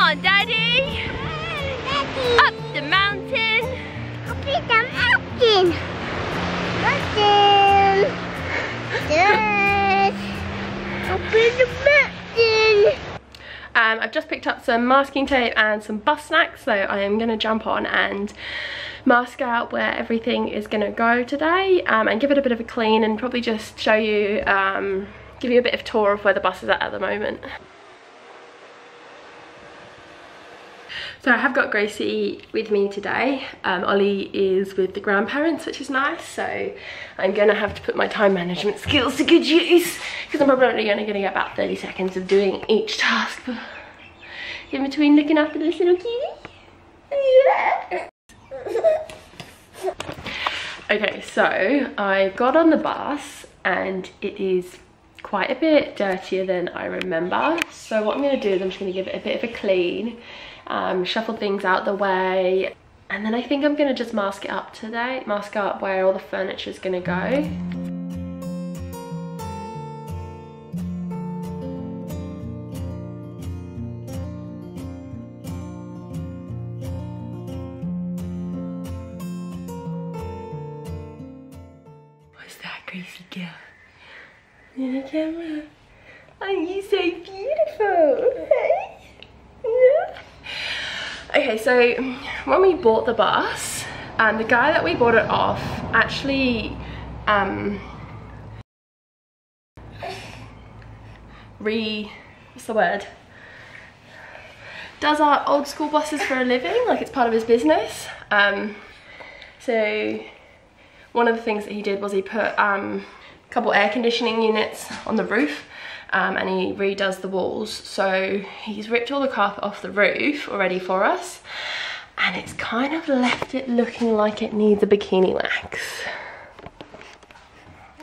on, Daddy. Daddy. Up the mountain. Up the mountain. Mountain. Yes. Up the mountain. I've just picked up some masking tape and some bus snacks, so I am going to jump on and mask out where everything is going to go today, and give it a bit of a clean, and probably just show you, give you a bit of a tour of where the bus is at the moment. So I have got Gracie with me today. Ollie is with the grandparents, which is nice, so I'm going to have to put my time management skills to good use, because I'm probably only going to get about 30 seconds of doing each task in between looking after this little kitty. Yeah. Okay, so I got on the bus and it is quite a bit dirtier than I remember. So what I'm going to do is I'm just going to give it a bit of a clean, shuffle things out the way, and then I think I'm going to just mask it up today, mask up where all the furniture is going to go. Gracie girl. In the camera. Oh, you're so beautiful. Hey? Yeah. Okay, so when we bought the bus, the guy that we bought it off actually what's the word? Does our old school buses for a living, like it's part of his business. So one of the things that he did was he put a couple air conditioning units on the roof, and he redoes the walls. So he's ripped all the carpet off the roof already for us, and it's kind of left it looking like it needs a bikini wax.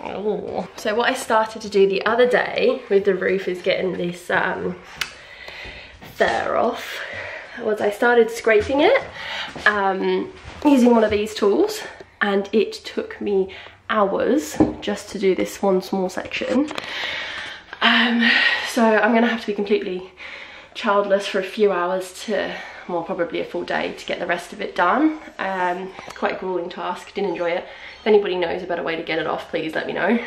Oh. So what I started to do the other day with the roof is getting this fur off, was I started scraping it using one of these tools. And it took me hours just to do this one small section. So I'm gonna have to be completely childless for a few hours to, well, probably a full day to get the rest of it done. Quite a grueling task, didn't enjoy it. If anybody knows a better way to get it off, please let me know.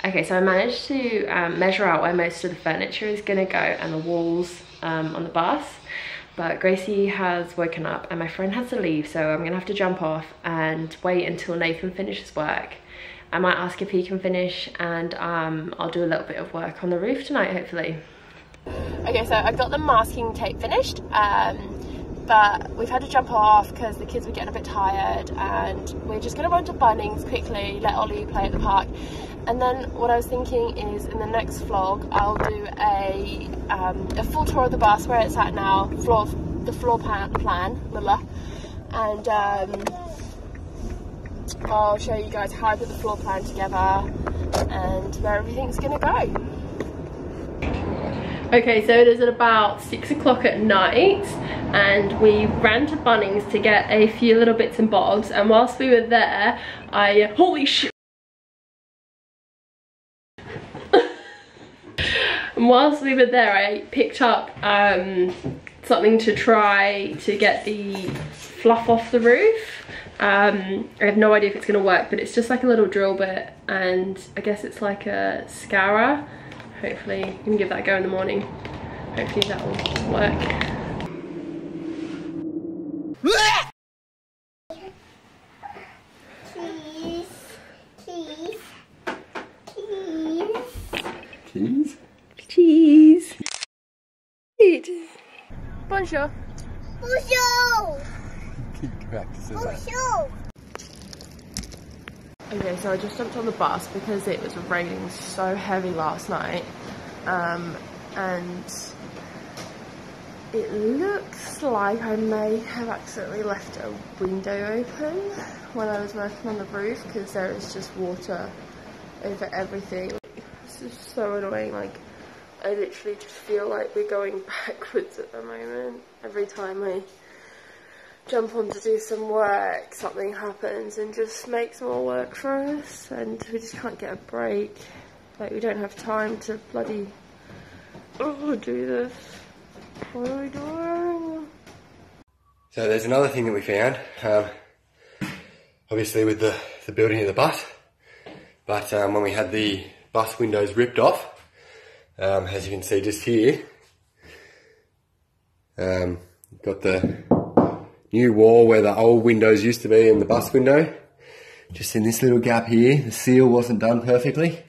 Okay, so I managed to measure out where most of the furniture is gonna go and the walls on the bus. But Gracie has woken up and my friend has to leave, so I'm gonna have to jump off and wait until Nathan finishes work. I might ask if he can finish, and I'll do a little bit of work on the roof tonight, hopefully. Okay, so I've got the masking tape finished, but we've had to jump off because the kids were getting a bit tired, and we're just gonna run to Bunnings quickly, let Ollie play at the park. And then what I was thinking is in the next vlog, I'll do a full tour of the bus, where it's at now, the floor plan, and I'll show you guys how I put the floor plan together and where everything's gonna go. Okay, so it is at about 6 o'clock at night, and we ran to Bunnings to get a few little bits and bobs, and whilst we were there, holy shit! And whilst we were there, I picked up something to try to get the fluff off the roof. I have no idea if it's going to work, but it's just like a little drill bit, and I guess it's like a scourer. Hopefully, I'm going to give that a go in the morning. Hopefully that will work. Cheese. Cheese. Eat. Bonjour. Bonjour. Keep practicing that. Bonjour. Okay, so I just jumped on the bus because it was raining so heavy last night, and it looks like I may have accidentally left a window open when I was working on the roof, because there is just water over everything. This is so annoying. Like, I literally just feel like we're going backwards at the moment. Every time I jump on to do some work, something happens and just makes more work for us, and we just can't get a break. Like, we don't have time to bloody do this. What are we doing? So there's another thing that we found, obviously with the building of the bus, but when we had the bus windows ripped off, as you can see just here, got the new wall where the old windows used to be in the bus window. Just in this little gap here, the seal wasn't done perfectly.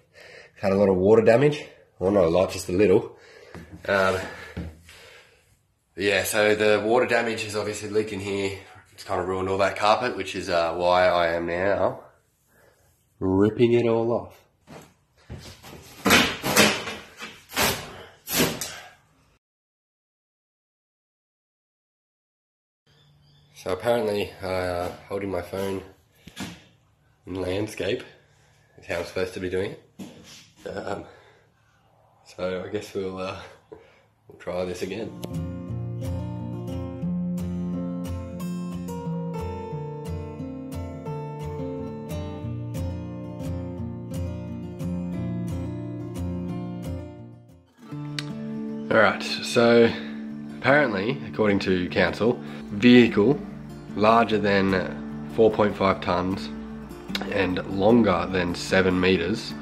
Had a lot of water damage. Well, not a lot, just a little. Yeah, so the water damage is obviously leaking here. It's kind of ruined all that carpet, which is why I am now ripping it all off. So apparently, holding my phone in landscape is how I'm supposed to be doing it. So I guess we'll try this again. Alright, so apparently, according to council, vehicle larger than 4.5 tonnes and longer than 7 metres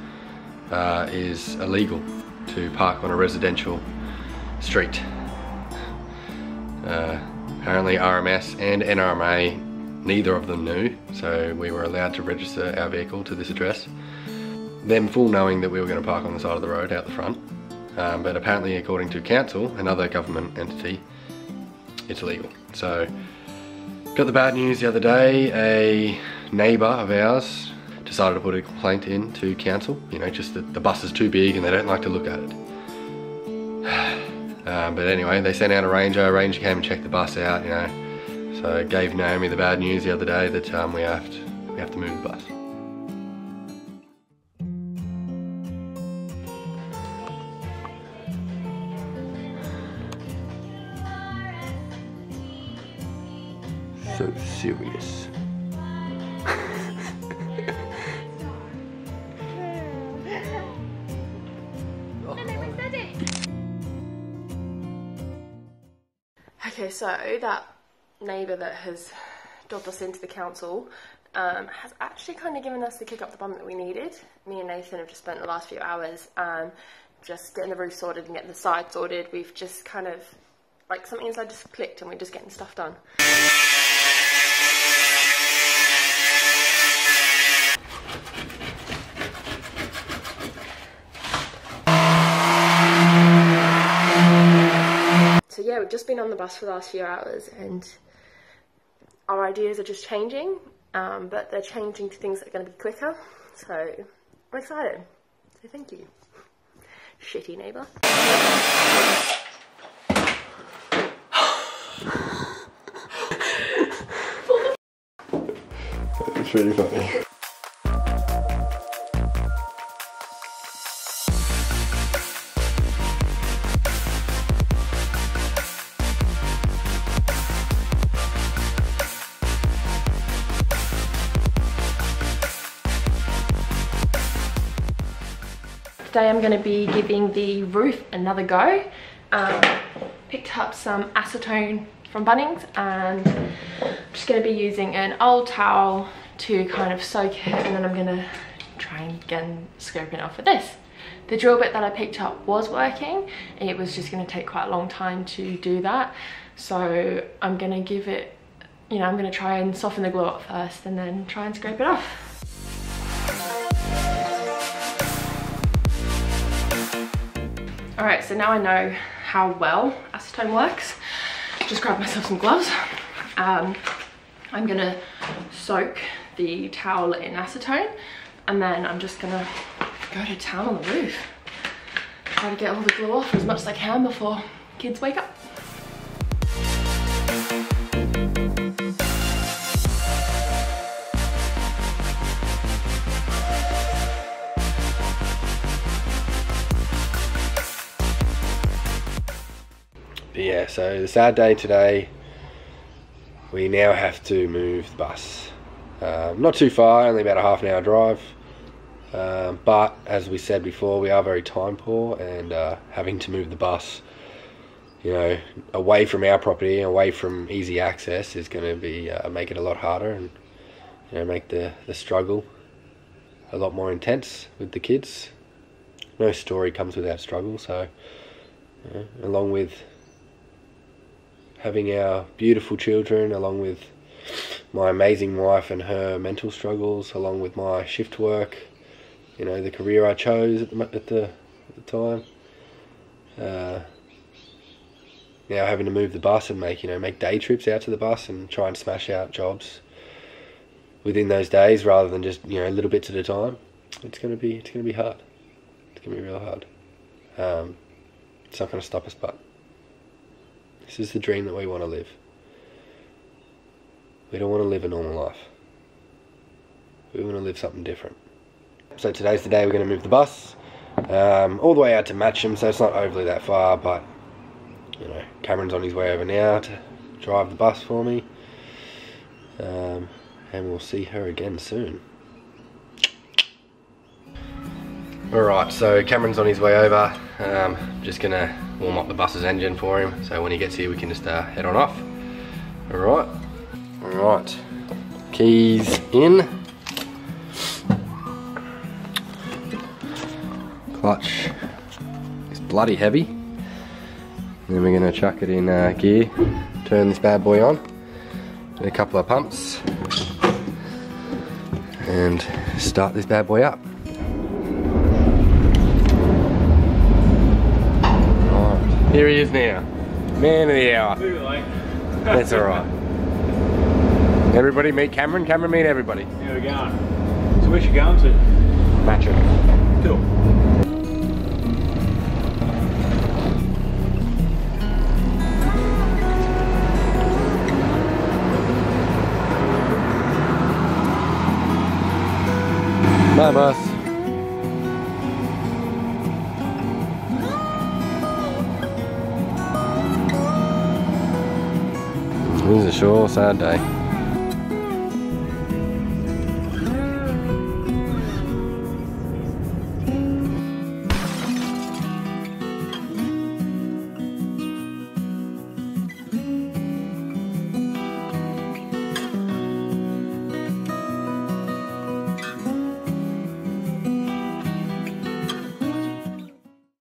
is illegal to park on a residential street. Apparently RMS and NRMA, neither of them knew, so we were allowed to register our vehicle to this address. Them full knowing that we were going to park on the side of the road out the front. But apparently, according to council, another government entity, it's illegal. So, got the bad news the other day. A neighbour of ours decided to put a complaint in to council. You know, just that the bus is too big and they don't like to look at it. But anyway, they sent out a ranger. A ranger came and checked the bus out. You know, so gave Naomi the bad news the other day that we have to move the bus. So serious. Okay, so that neighbour that has dobbed us into the council has actually kind of given us the kick up the bum that we needed. Me and Nathan have just spent the last few hours just getting the roof sorted and getting the side sorted. We've just kind of, like, something inside just clicked and we're just getting stuff done. So yeah, we've just been on the bus for the last few hours and our ideas are just changing, but they're changing to things that are going to be quicker, so I'm excited. So thank you, shitty neighbour. It's really funny. Today I'm going to be giving the roof another go. Picked up some acetone from Bunnings and I'm just going to be using an old towel to kind of soak it, and then I'm going to try and again scrape it off with this. The drill bit that I picked up was working. It was just going to take quite a long time to do that, so I'm going to give it, you know, I'm going to try and soften the glue up first and then try and scrape it off. Alright, so now I know how well acetone works. Just grab myself some gloves. I'm gonna soak the towel in acetone and then I'm just gonna go to town on the roof. Try to get all the glue off as much as I can before kids wake up. But yeah, so the sad day today, we now have to move the bus. Not too far, only about a half an hour drive. But as we said before, we are very time poor, and having to move the bus you know, away from our property, away from easy access, is going to be make it a lot harder, and you know, make the struggle a lot more intense with the kids. No story comes without struggle, so you know, along with having our beautiful children, along with my amazing wife and her mental struggles, along with my shift work, you know, the career I chose at the time. Now having to move the bus and make day trips out to the bus and try and smash out jobs within those days rather than just, you know, little bits at a time. It's gonna be hard. It's gonna be real hard. It's not gonna stop us, but this is the dream that we want to live. We don't want to live a normal life. We want to live something different. So today's the day we're going to move the bus all the way out to Matcham, so it's not overly that far, but you know, Cameron's on his way over now to drive the bus for me, and we'll see her again soon. Alright, so Cameron's on his way over. Just going to warm up the bus's engine for him, so when he gets here we can just head on off. Alright, keys in. Clutch is bloody heavy. Then we're going to chuck it in gear, turn this bad boy on, do a couple of pumps, and start this bad boy up. Right, here he is now, man of the hour. That's alright. Everybody meet Cameron, Cameron meet everybody. Here we go. So where's you going to? Matcham. Cool. Bye, boss. This is a sure sad day.